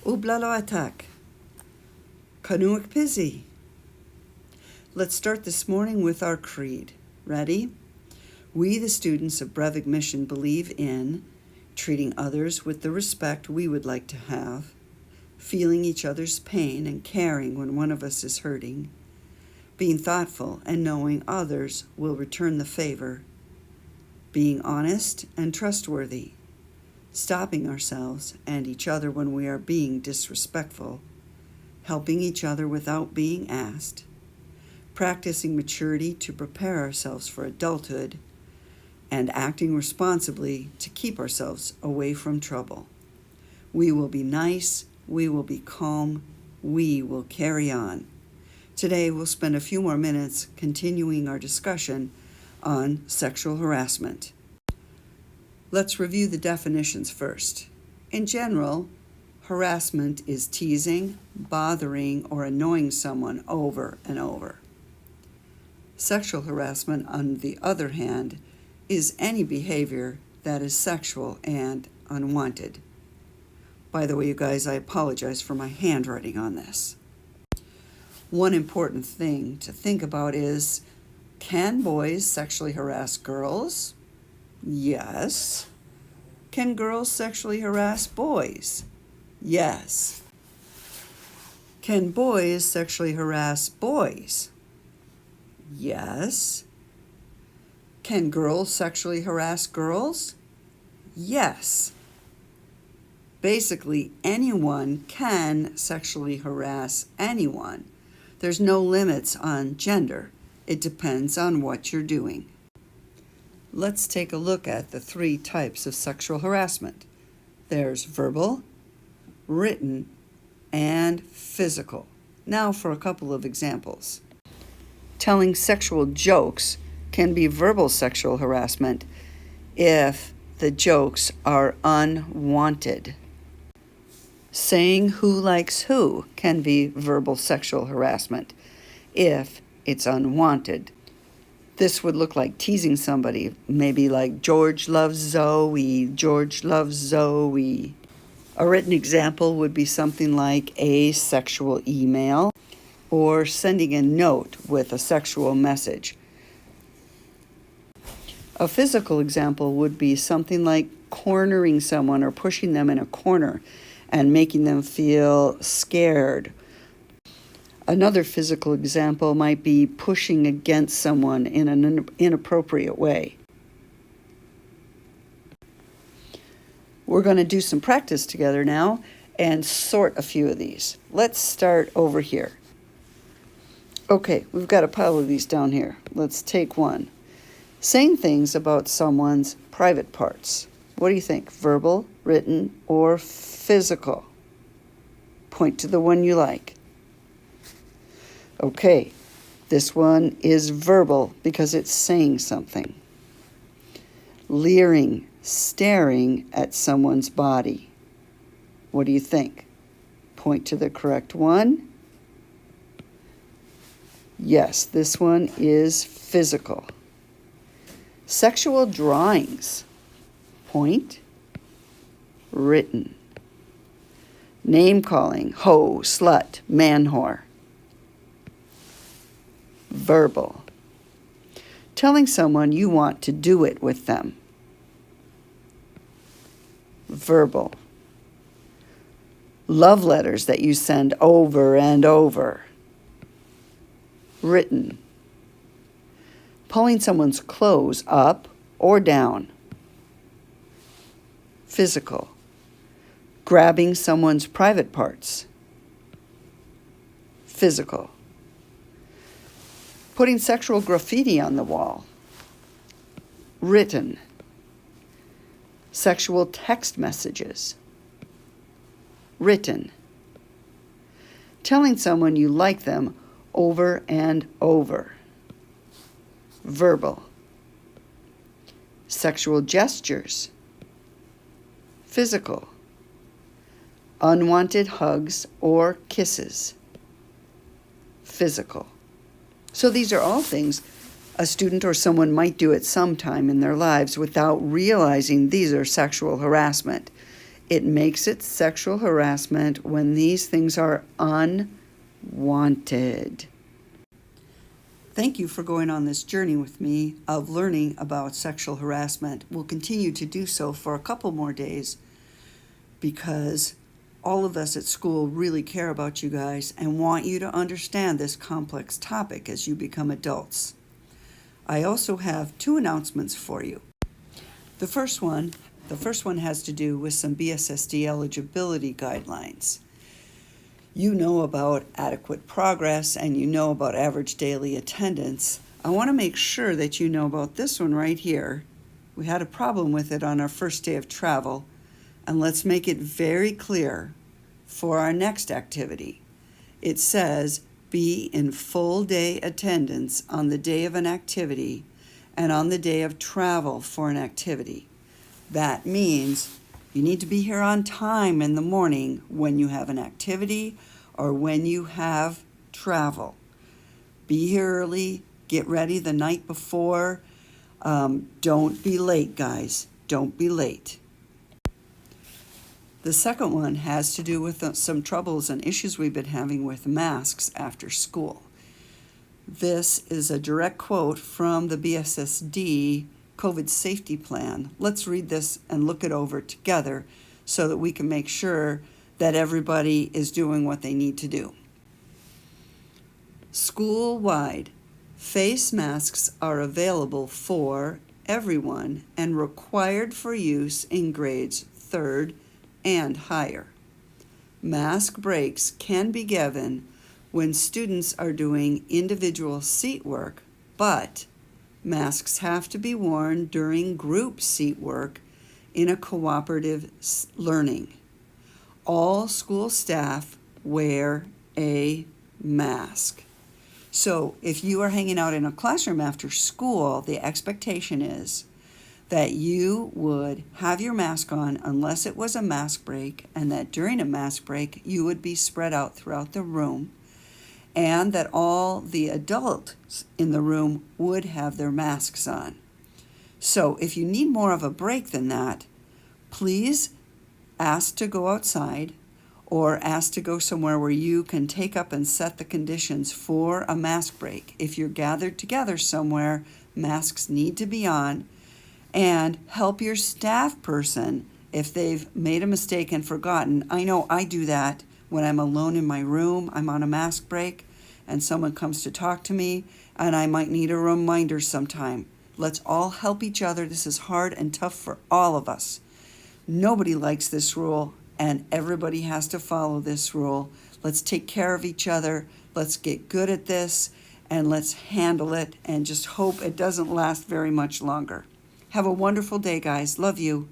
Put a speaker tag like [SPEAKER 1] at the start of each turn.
[SPEAKER 1] Ublalo atak. Kanuak Pizzy. Let's start this morning with our creed. Ready? We, the students of Brevig Mission, believe in treating others with the respect we would like to have, feeling each other's pain and caring when one of us is hurting, being thoughtful and knowing others will return the favor, being honest and trustworthy, stopping ourselves and each other when we are being disrespectful, helping each other without being asked, practicing maturity to prepare ourselves for adulthood, and acting responsibly to keep ourselves away from trouble. We will be nice, we will be calm, we will carry on. Today we'll spend a few more minutes continuing our discussion on sexual harassment. Let's review the definitions first. In general, harassment is teasing, bothering, or annoying someone over and over. Sexual harassment, on the other hand, is any behavior that is sexual and unwanted. By the way, you guys, I apologize for my handwriting on this. One important thing to think about is, can boys sexually harass girls? Yes. Can girls sexually harass boys? Yes. Can boys sexually harass boys? Yes. Can girls sexually harass girls? Yes. Basically, anyone can sexually harass anyone. There's no limits on gender. It depends on what you're doing. Let's take a look at the 3 types of sexual harassment. There's verbal, written, and physical. Now for a couple of examples. Telling sexual jokes can be verbal sexual harassment if the jokes are unwanted. Saying who likes who can be verbal sexual harassment if it's unwanted. This would look like teasing somebody, maybe like George loves Zoe, George loves Zoe. A written example would be something like a sexual email or sending a note with a sexual message. A physical example would be something like cornering someone or pushing them in a corner and making them feel scared. Another physical example might be pushing against someone in an inappropriate way. We're going to do some practice together now and sort a few of these. Let's start over here. Okay, we've got a pile of these down here. Let's take one. Saying things about someone's private parts. What do you think? Verbal, written, or physical? Point to the one you like. Okay, this one is verbal because it's saying something. Leering, staring at someone's body. What do you think? Point to the correct one. Yes, this one is physical. Sexual drawings. Point. Written. Name calling. Hoe, slut, man whore. Verbal. Telling someone you want to do it with them. Verbal. Love letters that you send over and over. Written. Pulling someone's clothes up or down. Physical. Grabbing someone's private parts. Physical. Putting sexual graffiti on the wall. Written. Sexual text messages. Written. Telling someone you like them over and over. Verbal. Sexual gestures. Physical. Unwanted hugs or kisses. Physical. So these are all things a student or someone might do at some time in their lives without realizing these are sexual harassment. It makes it sexual harassment when these things are unwanted. Thank you for going on this journey with me of learning about sexual harassment. We'll continue to do so for a couple more days because all of us at school really care about you guys and want you to understand this complex topic as you become adults. I also have 2 announcements for you. The first one has to do with some Bssd eligibility guidelines. You know about adequate progress and you know about average daily attendance. I want to make sure that you know about this one right here. We had a problem with it on our first day of travel, and let's make it very clear for our next activity. It says, be in full day attendance on the day of an activity and on the day of travel for an activity. That means you need to be here on time in the morning when you have an activity or when you have travel. Be here early, get ready the night before. Don't be late, guys. Don't be late. The second one has to do with some troubles and issues we've been having with masks after school. This is a direct quote from the Bssd COVID safety plan. Let's read this and look it over together so that we can make sure that everybody is doing what they need to do. School-wide, face masks are available for everyone and required for use in grades 3rd and higher. Mask breaks can be given when students are doing individual seat work, but masks have to be worn during group seat work in a cooperative learning. All school staff wear a mask. So if you are hanging out in a classroom after school, the expectation is that you would have your mask on unless it was a mask break, and that during a mask break you would be spread out throughout the room, and that all the adults in the room would have their masks on. So if you need more of a break than that, please ask to go outside or ask to go somewhere where you can take up and set the conditions for a mask break. If you're gathered together somewhere, masks need to be on, and help your staff person if they've made a mistake and forgotten. I know I do that. When I'm alone in my room, I'm on a mask break, and someone comes to talk to me, and I might need a reminder sometime. Let's all help each other. This is hard and tough for all of us. Nobody likes this rule, and everybody has to follow this rule. Let's take care of each other. Let's get good at this, and let's handle it, and just hope it doesn't last very much longer. Have a wonderful day, guys. Love you.